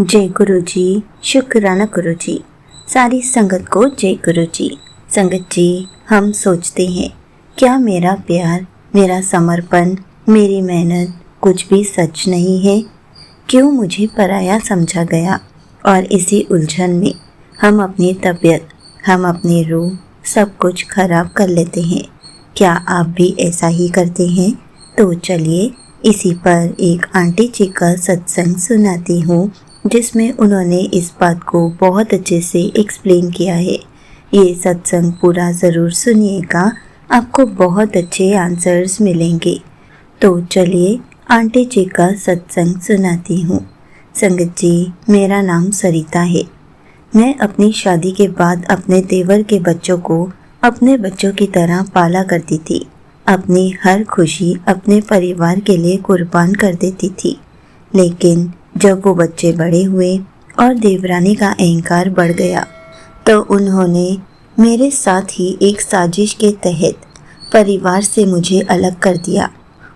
जय गुरु जी। शुक्राना गुरु जी। सारी संगत को जय गुरु जी। संगत जी, हम सोचते हैं क्या मेरा प्यार, मेरा समर्पण, मेरी मेहनत कुछ भी सच नहीं है? क्यों मुझे पराया समझा गया? और इसी उलझन में हम अपनी तबीयत, हम अपनी रूह सब कुछ खराब कर लेते हैं। क्या आप भी ऐसा ही करते हैं? तो चलिए इसी पर एक आंटी जी का सत्संग सुनाती हूँ, जिसमें उन्होंने इस बात को बहुत अच्छे से एक्सप्लेन किया है। ये सत्संग पूरा ज़रूर सुनिएगा, आपको बहुत अच्छे आंसर्स मिलेंगे। तो चलिए आंटी जी का सत्संग सुनाती हूँ। संगत जी, मेरा नाम सरिता है। मैं अपनी शादी के बाद अपने देवर के बच्चों को अपने बच्चों की तरह पाला करती थी। अपनी हर खुशी अपने परिवार के लिए कुर्बान कर देती थी। लेकिन जब वो बच्चे बड़े हुए और देवरानी का अहंकार बढ़ गया, तो उन्होंने मेरे साथ ही एक साजिश के तहत परिवार से मुझे अलग कर दिया।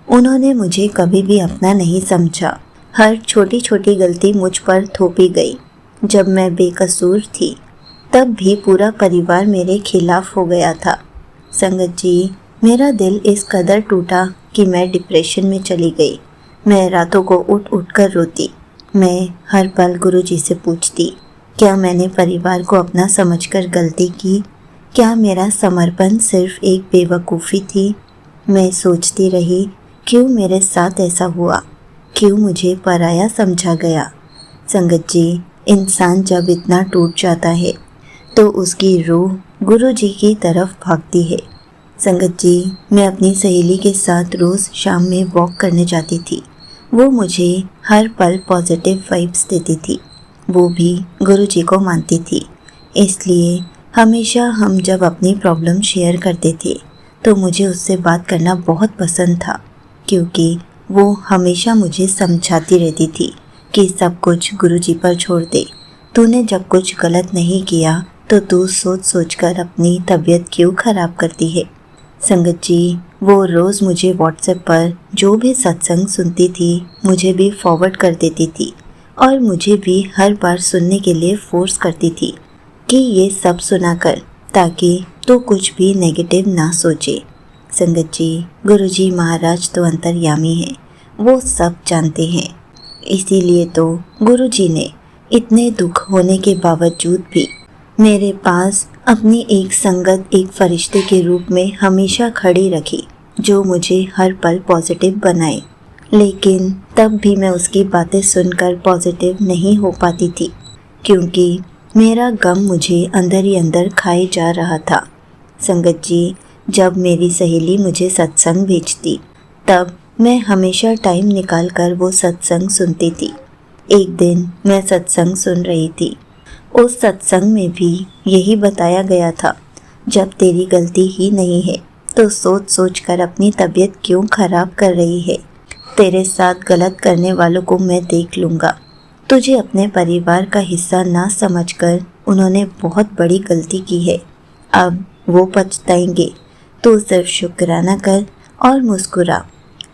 उन्होंने मुझे कभी भी अपना नहीं समझा। हर छोटी छोटी गलती मुझ पर थोपी गई। जब मैं बेकसूर थी, तब भी पूरा परिवार मेरे खिलाफ हो गया था। संगत जी, मेरा दिल इस कदर टूटा कि मैं डिप्रेशन में चली गई। मैं रातों को उठ उठ कर रोती। मैं हर पल गुरुजी से पूछती, क्या मैंने परिवार को अपना समझकर गलती की? क्या मेरा समर्पण सिर्फ एक बेवकूफ़ी थी? मैं सोचती रही, क्यों मेरे साथ ऐसा हुआ? क्यों मुझे पराया समझा गया? संगत जी, इंसान जब इतना टूट जाता है तो उसकी रूह गुरुजी की तरफ भागती है। संगत जी, मैं अपनी सहेली के साथ रोज़ शाम में वॉक करने जाती थी। वो मुझे हर पल पॉजिटिव वाइब्स देती थी। वो भी गुरुजी को मानती थी। इसलिए हमेशा हम जब अपनी प्रॉब्लम शेयर करते थे, तो मुझे उससे बात करना बहुत पसंद था, क्योंकि वो हमेशा मुझे समझाती रहती थी कि सब कुछ गुरुजी पर छोड़ दे। तूने जब कुछ गलत नहीं किया तो तू सोच सोच कर अपनी तबीयत क्यों ख़राब करती है? संगत जी, वो रोज़ मुझे व्हाट्सएप पर जो भी सत्संग सुनती थी, मुझे भी फॉरवर्ड कर देती थी और मुझे भी हर बार सुनने के लिए फोर्स करती थी कि ये सब सुना कर, ताकि तू कुछ भी नेगेटिव ना सोचे। संगत जी, गुरुजी महाराज तो अंतर्यामी हैं, वो सब जानते हैं। इसीलिए तो गुरुजी ने इतने दुख होने के बावजूद भी मेरे पास अपनी एक संगत, एक फरिश्ते के रूप में हमेशा खड़ी रखी, जो मुझे हर पल पॉजिटिव बनाए। लेकिन तब भी मैं उसकी बातें सुनकर पॉजिटिव नहीं हो पाती थी, क्योंकि मेरा गम मुझे अंदर ही अंदर खाए जा रहा था। संगत जी, जब मेरी सहेली मुझे सत्संग भेजती, तब मैं हमेशा टाइम निकाल कर वो सत्संग सुनती थी। एक दिन मैं सत्संग सुन रही थी। उस सत्संग में भी यही बताया गया था, जब तेरी गलती ही नहीं है तो सोच सोच कर अपनी तबीयत क्यों खराब कर रही है? तेरे साथ गलत करने वालों को मैं देख लूँगा। तुझे अपने परिवार का हिस्सा ना समझकर उन्होंने बहुत बड़ी गलती की है। अब वो पछताएंगे। तू सिर्फ शुक्राना कर और मुस्कुरा।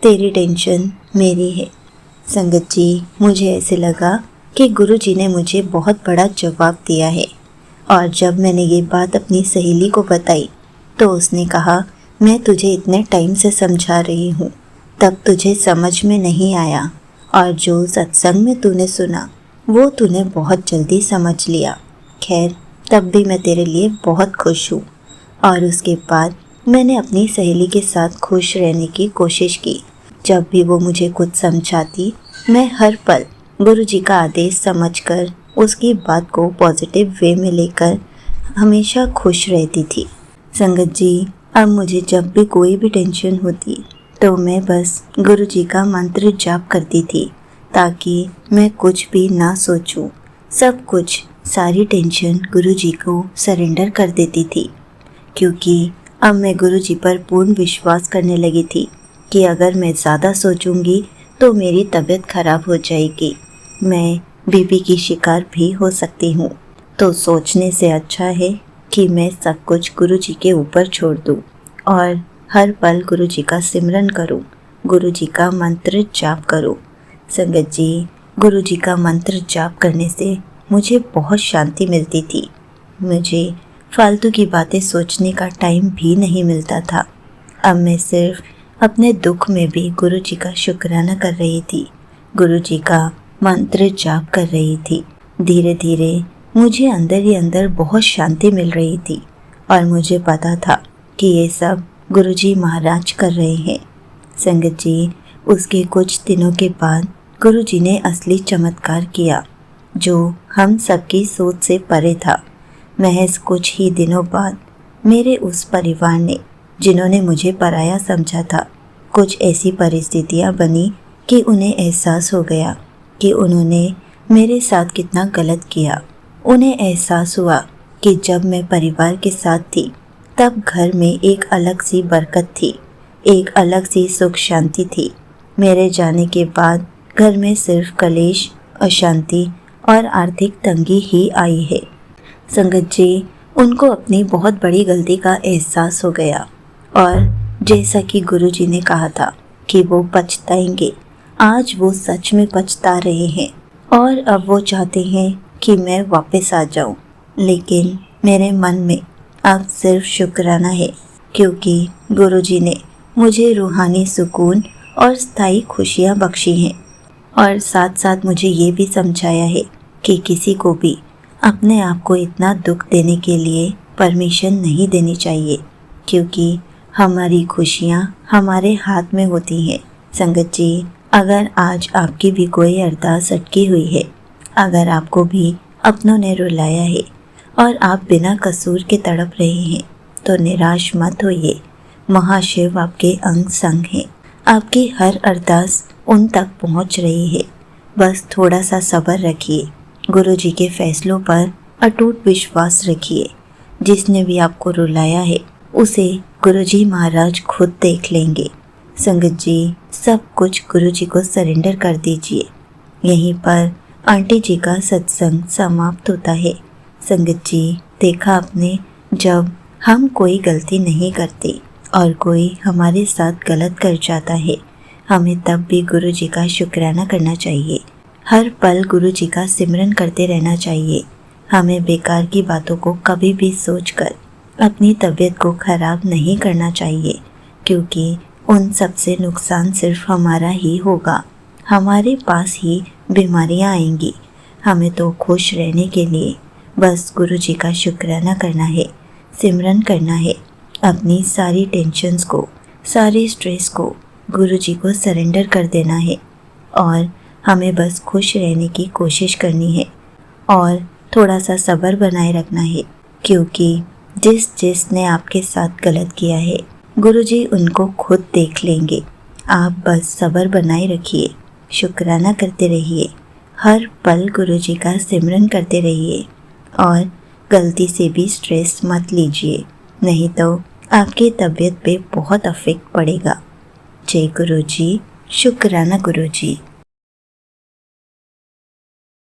तेरी टेंशन मेरी है। संगत जी, मुझे ऐसे लगा कि गुरुजी ने मुझे बहुत बड़ा जवाब दिया है। और जब मैंने ये बात अपनी सहेली को बताई, तो उसने कहा, मैं तुझे इतने टाइम से समझा रही हूँ, तब तुझे समझ में नहीं आया, और जो सत्संग में तूने सुना वो तूने बहुत जल्दी समझ लिया। खैर, तब भी मैं तेरे लिए बहुत खुश हूँ। और उसके बाद मैंने अपनी सहेली के साथ खुश रहने की कोशिश की। जब भी वो मुझे कुछ समझाती, मैं हर पल गुरुजी का आदेश समझकर उसकी बात को पॉजिटिव वे में लेकर हमेशा खुश रहती थी। संगत जी, अब मुझे जब भी कोई भी टेंशन होती, तो मैं बस गुरुजी का मंत्र जाप करती थी, ताकि मैं कुछ भी ना सोचूं। सब कुछ, सारी टेंशन गुरुजी को सरेंडर कर देती थी, क्योंकि अब मैं गुरुजी पर पूर्ण विश्वास करने लगी थी कि अगर मैं ज़्यादा सोचूंगी तो मेरी तबीयत खराब हो जाएगी। मैं बीपी की शिकार भी हो सकती हूँ। तो सोचने से अच्छा है कि मैं सब कुछ गुरुजी के ऊपर छोड़ दूँ और हर पल गुरुजी का सिमरन करूँ, गुरुजी का मंत्र जाप करूँ। संगत जी, गुरुजी का मंत्र जाप करने से मुझे बहुत शांति मिलती थी। मुझे फालतू की बातें सोचने का टाइम भी नहीं मिलता था। अब मैं सिर्फ अपने दुख में भी गुरुजी का शुक्राना कर रही थी, गुरुजी का मंत्र जाप कर रही थी। धीरे धीरे मुझे अंदर ही अंदर बहुत शांति मिल रही थी और मुझे पता था कि ये सब गुरुजी महाराज कर रहे हैं। संगत जी, उसके कुछ दिनों के बाद गुरुजी ने असली चमत्कार किया जो हम सबकी सोच से परे था। महज कुछ ही दिनों बाद मेरे उस परिवार ने, जिन्होंने मुझे पराया समझा था, कुछ ऐसी परिस्थितियां बनी कि उन्हें एहसास हो गया कि उन्होंने मेरे साथ कितना गलत किया। उन्हें एहसास हुआ कि जब मैं परिवार के साथ थी तब घर में एक अलग सी बरकत थी, एक अलग सी सुख शांति थी। मेरे जाने के बाद घर में सिर्फ कलेश, अशांति और आर्थिक तंगी ही आई है। संगत जी, उनको अपनी बहुत बड़ी गलती का एहसास हो गया और जैसा कि गुरुजी ने कहा था कि वो पछताएंगे, आज वो सच में पछता रहे हैं और अब वो चाहते हैं कि मैं वापस आ जाऊं। लेकिन मेरे मन में अब सिर्फ शुक्राना है क्योंकि गुरुजी ने मुझे रूहानी सुकून और स्थायी खुशियां बख्शी हैं और साथ साथ मुझे ये भी समझाया है कि किसी को भी अपने आप को इतना दुख देने के लिए परमिशन नहीं देनी चाहिए क्योंकि हमारी खुशियां हमारे हाथ में होती हैं। संगत जी, अगर आज आपकी भी कोई अरदास अटकी हुई है, अगर आपको भी अपनों ने रुलाया है और आप बिना कसूर के तड़प रहे हैं, तो निराश मत होइए। महाशिव आपके अंग संग हैं। आपकी हर अरदास उन तक पहुंच रही है। बस थोड़ा सा सब्र रखिए, गुरुजी के फैसलों पर अटूट विश्वास रखिए। जिसने भी आपको रुलाया है उसे गुरुजी महाराज खुद देख लेंगे। संगत जी, सब कुछ गुरुजी को सरेंडर कर दीजिए। यहीं पर आंटी जी का सत्संग समाप्त होता है। संगत जी, देखा आपने, जब हम कोई गलती नहीं करते और कोई हमारे साथ गलत कर जाता है, हमें तब भी गुरुजी का शुक्राना करना चाहिए। हर पल गुरुजी का सिमरन करते रहना चाहिए। हमें बेकार की बातों को कभी भी सोचकर अपनी तबीयत को खराब नहीं करना चाहिए क्योंकि उन सब से नुकसान सिर्फ हमारा ही होगा। हमारे पास ही बीमारियां आएंगी। हमें तो खुश रहने के लिए बस गुरुजी का शुक्राना करना है, सिमरन करना है। अपनी सारी टेंशन्स को, सारे स्ट्रेस को गुरुजी को सरेंडर कर देना है और हमें बस खुश रहने की कोशिश करनी है और थोड़ा सा सब्र बनाए रखना है क्योंकि जिसने आपके साथ गलत किया है, गुरुजी उनको खुद देख लेंगे। आप बस सब्र बनाए रखिए, शुक्राना करते रहिए, हर पल गुरुजी का सिमरन करते रहिए और गलती से भी स्ट्रेस मत लीजिए, नहीं तो आपकी तबीयत पे बहुत इफेक्ट पड़ेगा। जय गुरुजी, शुक्राना गुरुजी।